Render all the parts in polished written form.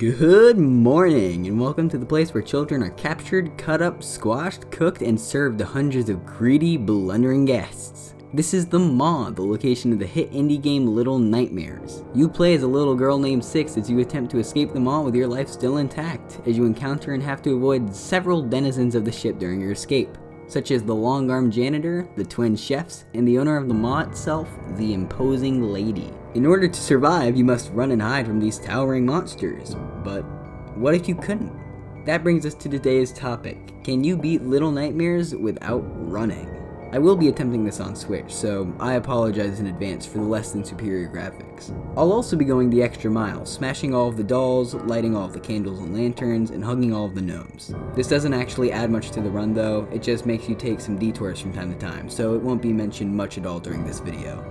Good morning, and welcome to the place where children are captured, cut up, squashed, cooked, and served to hundreds of greedy, blundering guests. This is the Maw, the location of the hit indie game Little Nightmares. You play as a little girl named Six as you attempt to escape the Maw with your life still intact, as you encounter and have to avoid several denizens of the ship during your escape, such as the long-armed janitor, the twin chefs, and the owner of the Maw itself, the imposing lady. In order to survive, you must run and hide from these towering monsters. But what if you couldn't? That brings us to today's topic. Can you beat Little Nightmares without running? I will be attempting this on Switch, so I apologize in advance for the less than superior graphics. I'll also be going the extra mile, smashing all of the dolls, lighting all of the candles and lanterns, and hugging all of the gnomes. This doesn't actually add much to the run though, it just makes you take some detours from time to time, so it won't be mentioned much at all during this video.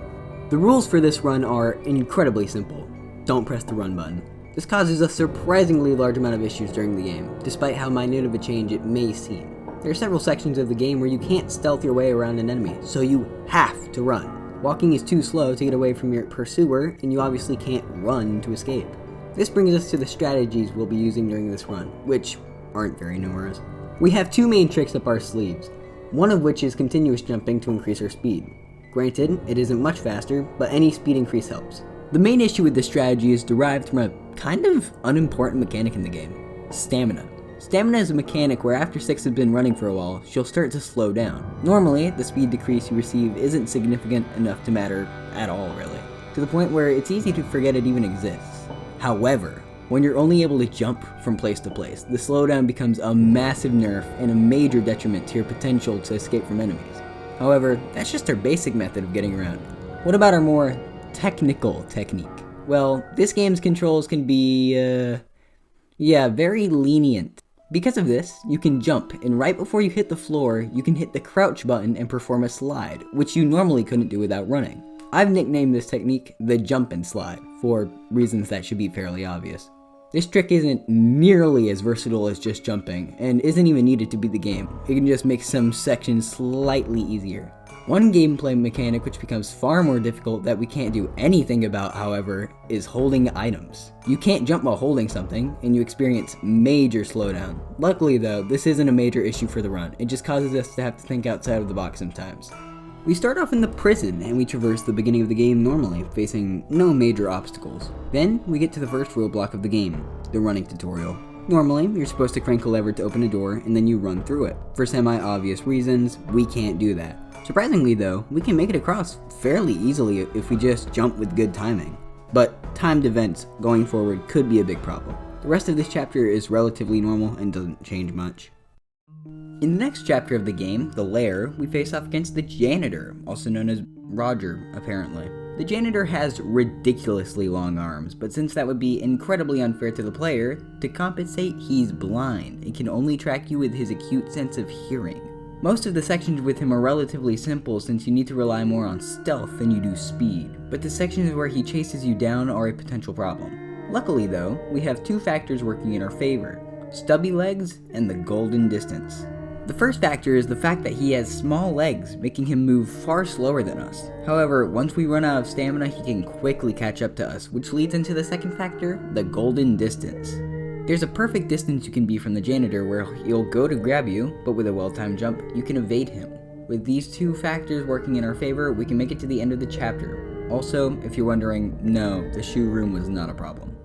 The rules for this run are incredibly simple. Don't press the run button. This causes a surprisingly large amount of issues during the game, despite how minute of a change it may seem. There are several sections of the game where you can't stealth your way around an enemy, so you have to run. Walking is too slow to get away from your pursuer, and you obviously can't run to escape. This brings us to the strategies we'll be using during this run, which aren't very numerous. We have two main tricks up our sleeves, one of which is continuous jumping to increase our speed. Granted, it isn't much faster, but any speed increase helps. The main issue with this strategy is derived from a kind of unimportant mechanic in the game: stamina. Stamina is a mechanic where after Six has been running for a while, she'll start to slow down. Normally, the speed decrease you receive isn't significant enough to matter at all really, to the point where it's easy to forget it even exists. However, when you're only able to jump from place to place, the slowdown becomes a massive nerf and a major detriment to your potential to escape from enemies. However, that's just our basic method of getting around. What about our more technical technique? Well, this game's controls can be, very lenient. Because of this, you can jump, and right before you hit the floor, you can hit the crouch button and perform a slide, which you normally couldn't do without running. I've nicknamed this technique the jump and slide, for reasons that should be fairly obvious. This trick isn't nearly as versatile as just jumping, and isn't even needed to beat the game. It can just make some sections slightly easier. One gameplay mechanic which becomes far more difficult that we can't do anything about, however, is holding items. You can't jump while holding something, and you experience major slowdown. Luckily though, this isn't a major issue for the run, it just causes us to have to think outside of the box sometimes. We start off in the prison, and we traverse the beginning of the game normally, facing no major obstacles. Then, we get to the first roadblock of the game, the running tutorial. Normally, you're supposed to crank a lever to open a door, and then you run through it. For semi-obvious reasons, we can't do that. Surprisingly though, we can make it across fairly easily if we just jump with good timing. But timed events going forward could be a big problem. The rest of this chapter is relatively normal and doesn't change much. In the next chapter of the game, the LAIR, we face off against the janitor, also known as Roger, apparently. The janitor has ridiculously long arms, but since that would be incredibly unfair to the player, to compensate, he's blind and can only track you with his acute sense of hearing. Most of the sections with him are relatively simple since you need to rely more on stealth than you do speed, but the sections where he chases you down are a potential problem. Luckily though, we have two factors working in our favor: stubby legs and the golden distance. The first factor is the fact that he has small legs, making him move far slower than us. However, once we run out of stamina, he can quickly catch up to us, which leads into the second factor, the golden distance. There's a perfect distance you can be from the janitor where he'll go to grab you, but with a well-timed jump, you can evade him. With these two factors working in our favor, we can make it to the end of the chapter. Also, if you're wondering, no, the shoe room was not a problem.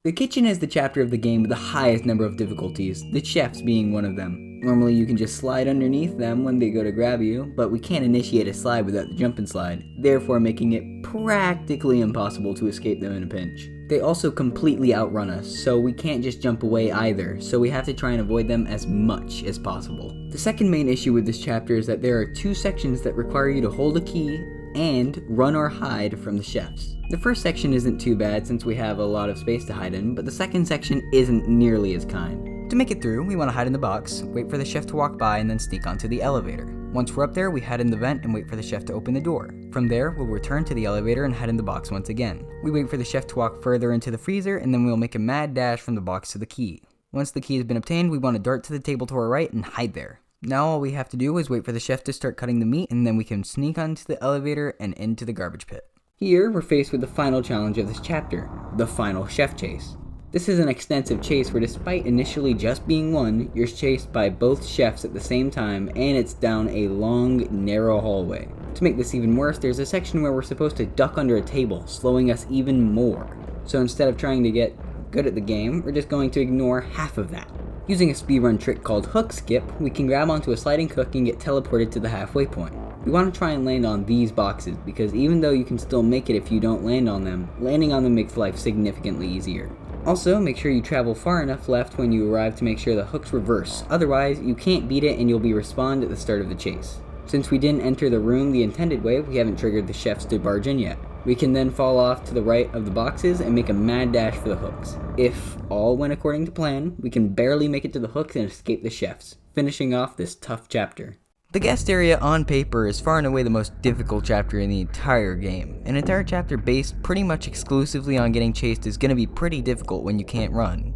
The kitchen is the chapter of the game with the highest number of difficulties, the chefs being one of them. Normally you can just slide underneath them when they go to grab you, but we can't initiate a slide without the jump and slide, therefore making it practically impossible to escape them in a pinch. They also completely outrun us, so we can't just jump away either, so we have to try and avoid them as much as possible. The second main issue with this chapter is that there are two sections that require you to hold a key and run or hide from the chefs. The first section isn't too bad since we have a lot of space to hide in, but the second section isn't nearly as kind. To make it through, we want to hide in the box, wait for the chef to walk by, and then sneak onto the elevator. Once we're up there, we hide in the vent and wait for the chef to open the door. From there, we'll return to the elevator and hide in the box once again. We wait for the chef to walk further into the freezer, and then we'll make a mad dash from the box to the key. Once the key has been obtained, we want to dart to the table to our right and hide there. Now all we have to do is wait for the chef to start cutting the meat, and then we can sneak onto the elevator and into the garbage pit. Here, we're faced with the final challenge of this chapter, the final chef chase. This is an extensive chase where despite initially just being one, you're chased by both chefs at the same time, and it's down a long, narrow hallway. To make this even worse, there's a section where we're supposed to duck under a table, slowing us even more. So instead of trying to get good at the game, we're just going to ignore half of that. Using a speedrun trick called hook skip, we can grab onto a sliding hook and get teleported to the halfway point. We want to try and land on these boxes, because even though you can still make it if you don't land on them, landing on them makes life significantly easier. Also, make sure you travel far enough left when you arrive to make sure the hooks reverse, otherwise you can't beat it and you'll be respawned at the start of the chase. Since we didn't enter the room the intended way, we haven't triggered the chefs to barge in yet. We can then fall off to the right of the boxes and make a mad dash for the hooks. If all went according to plan, we can barely make it to the hooks and escape the chefs, finishing off this tough chapter. The guest area on paper is far and away the most difficult chapter in the entire game. An entire chapter based pretty much exclusively on getting chased is going to be pretty difficult when you can't run,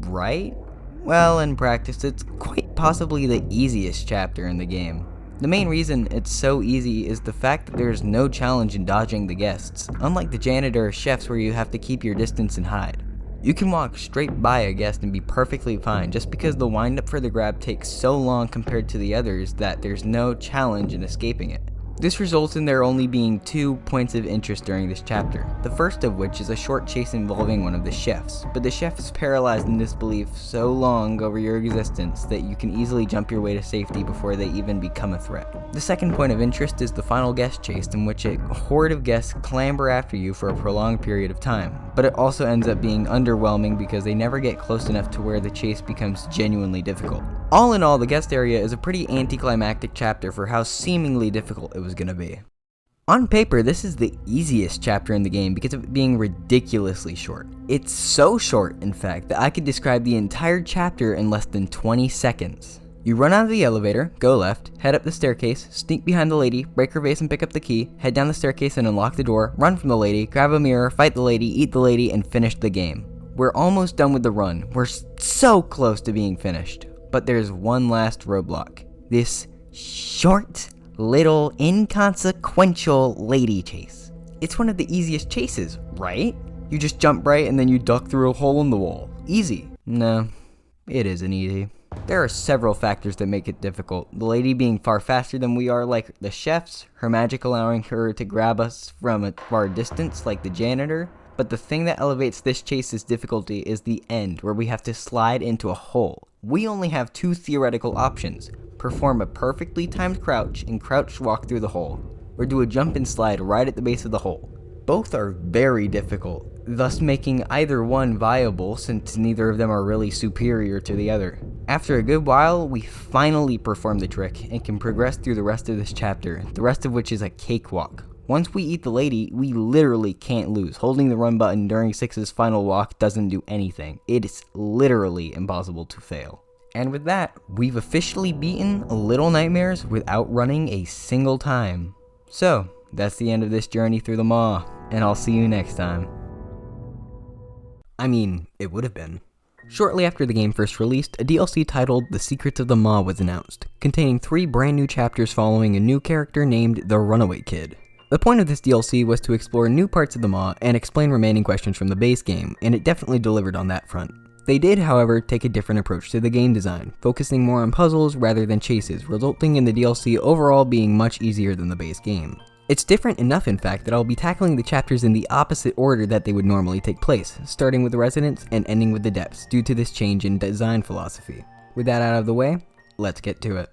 right? Well, in practice, it's quite possibly the easiest chapter in the game. The main reason it's so easy is the fact that there's no challenge in dodging the guests, unlike the janitor or chefs where you have to keep your distance and hide. You can walk straight by a guest and be perfectly fine just because the windup for the grab takes so long compared to the others that there's no challenge in escaping it. This results in there only being 2 points of interest during this chapter, the first of which is a short chase involving one of the chefs, but the chef is paralyzed in disbelief so long over your existence that you can easily jump your way to safety before they even become a threat. The second point of interest is the final guest chase, in which a horde of guests clamber after you for a prolonged period of time, but it also ends up being underwhelming because they never get close enough to where the chase becomes genuinely difficult. All in all, the guest area is a pretty anticlimactic chapter for how seemingly difficult it was going to be. On paper, this is the easiest chapter in the game because of it being ridiculously short. It's so short, in fact, that I could describe the entire chapter in less than 20 seconds. You run out of the elevator, go left, head up the staircase, sneak behind the lady, break her vase and pick up the key, head down the staircase and unlock the door, run from the lady, grab a mirror, fight the lady, eat the lady, and finish the game. We're almost done with the run. We're so close to being finished. But there's one last roadblock. This short, little, inconsequential lady chase. It's one of the easiest chases, right? You just jump right and then you duck through a hole in the wall. Easy. No, it isn't easy. There are several factors that make it difficult. The lady being far faster than we are like the chefs, her magic allowing her to grab us from a far distance like the janitor. But the thing that elevates this chase's difficulty is the end, where we have to slide into a hole. We only have 2 theoretical options: perform a perfectly timed crouch and crouch walk through the hole, or do a jump and slide right at the base of the hole. Both are very difficult, thus making either one viable since neither of them are really superior to the other. After a good while, we finally perform the trick and can progress through the rest of this chapter, the rest of which is a cakewalk. Once we eat the lady, we literally can't lose. Holding the run button during 6's final walk doesn't do anything. It is literally impossible to fail. And with that, we've officially beaten Little Nightmares without running a single time. So, that's the end of this journey through the Maw, and I'll see you next time. I mean, it would have been. Shortly after the game first released, a DLC titled The Secrets of the Maw was announced, containing 3 brand new chapters following a new character named the Runaway Kid. The point of this DLC was to explore new parts of the Maw and explain remaining questions from the base game, and it definitely delivered on that front. They did, however, take a different approach to the game design, focusing more on puzzles rather than chases, resulting in the DLC overall being much easier than the base game. It's different enough, in fact, that I'll be tackling the chapters in the opposite order that they would normally take place, starting with the Residents and ending with the Depths, due to this change in design philosophy. With that out of the way, let's get to it.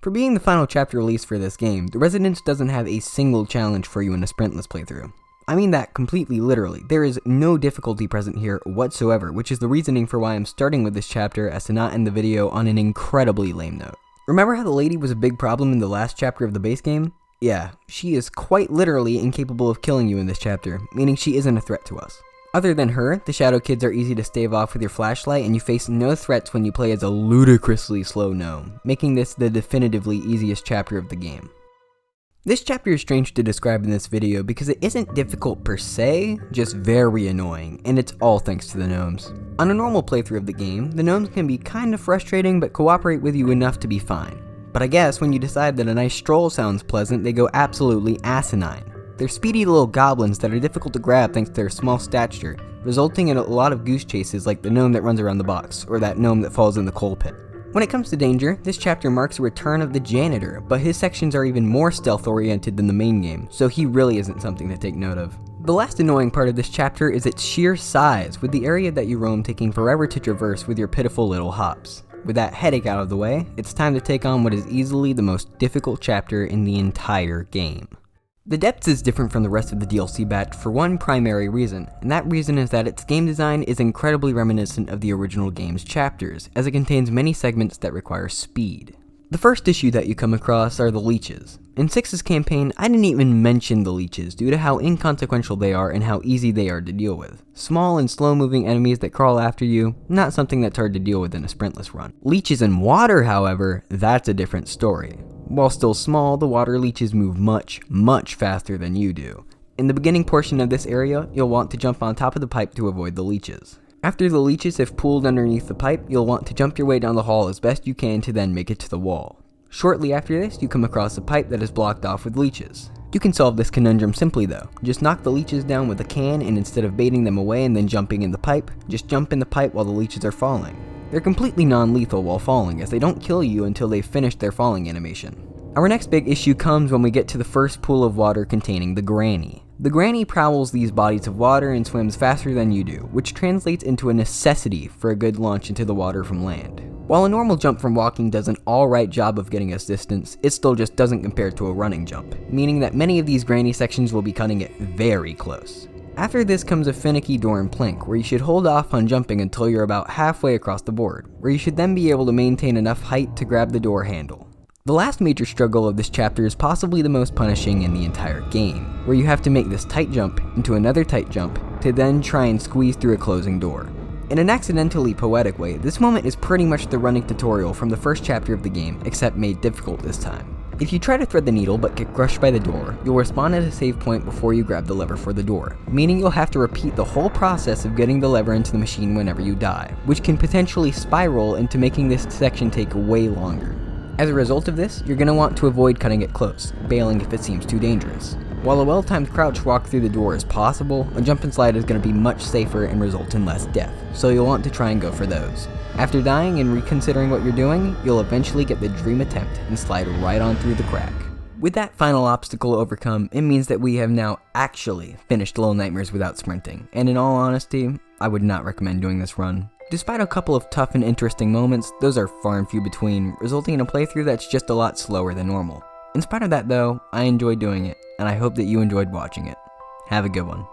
For being the final chapter release for this game, the Residents doesn't have a single challenge for you in a sprintless playthrough. I mean that completely literally. There is no difficulty present here whatsoever, which is the reasoning for why I'm starting with this chapter as to not end the video on an incredibly lame note. Remember how the lady was a big problem in the last chapter of the base game? Yeah, she is quite literally incapable of killing you in this chapter, meaning she isn't a threat to us. Other than her, the Shadow Kids are easy to stave off with your flashlight, and you face no threats when you play as a ludicrously slow Nome, making this the definitively easiest chapter of the game. This chapter is strange to describe in this video because it isn't difficult per se, just very annoying, and it's all thanks to the Gnomes. On a normal playthrough of the game, the Gnomes can be kind of frustrating but cooperate with you enough to be fine. But I guess when you decide that a nice stroll sounds pleasant, they go absolutely asinine. They're speedy little goblins that are difficult to grab thanks to their small stature, resulting in a lot of goose chases like the gnome that runs around the box, or that gnome that falls in the coal pit. When it comes to danger, this chapter marks the return of the janitor, but his sections are even more stealth-oriented than the main game, so he really isn't something to take note of. The last annoying part of this chapter is its sheer size, with the area that you roam taking forever to traverse with your pitiful little hops. With that headache out of the way, it's time to take on what is easily the most difficult chapter in the entire game. The Depths is different from the rest of the DLC batch for one primary reason, and that reason is that its game design is incredibly reminiscent of the original game's chapters, as it contains many segments that require speed. The first issue that you come across are the leeches. In 6's campaign, I didn't even mention the leeches due to how inconsequential they are and how easy they are to deal with. Small and slow-moving enemies that crawl after you, not something that's hard to deal with in a sprintless run. Leeches in water, however, that's a different story. While still small, the water leeches move much, much faster than you do. In the beginning portion of this area, you'll want to jump on top of the pipe to avoid the leeches. After the leeches have pooled underneath the pipe, you'll want to jump your way down the hall as best you can to then make it to the wall. Shortly after this, you come across a pipe that is blocked off with leeches. You can solve this conundrum simply though. Just knock the leeches down with a can, and instead of baiting them away and then jumping in the pipe, just jump in the pipe while the leeches are falling. They're completely non-lethal while falling, as they don't kill you until they've finished their falling animation. Our next big issue comes when we get to the first pool of water containing the Granny. The Granny prowls these bodies of water and swims faster than you do, which translates into a necessity for a good launch into the water from land. While a normal jump from walking does an alright job of getting us distance, it still just doesn't compare to a running jump, meaning that many of these Granny sections will be cutting it very close. After this comes a finicky door and plank, where you should hold off on jumping until you're about halfway across the board, where you should then be able to maintain enough height to grab the door handle. The last major struggle of this chapter is possibly the most punishing in the entire game, where you have to make this tight jump into another tight jump to then try and squeeze through a closing door. In an accidentally poetic way, this moment is pretty much the running tutorial from the first chapter of the game, except made difficult this time. If you try to thread the needle but get crushed by the door, you'll respawn at a save point before you grab the lever for the door, meaning you'll have to repeat the whole process of getting the lever into the machine whenever you die, which can potentially spiral into making this section take way longer. As a result of this, you're going to want to avoid cutting it close, bailing if it seems too dangerous. While a well-timed crouch walk through the door is possible, a jump and slide is going to be much safer and result in less death, so you'll want to try and go for those. After dying and reconsidering what you're doing, you'll eventually get the dream attempt and slide right on through the crack. With that final obstacle overcome, it means that we have now actually finished Little Nightmares without sprinting, and in all honesty, I would not recommend doing this run. Despite a couple of tough and interesting moments, those are far and few between, resulting in a playthrough that's just a lot slower than normal. In spite of that though, I enjoyed doing it, and I hope that you enjoyed watching it. Have a good one.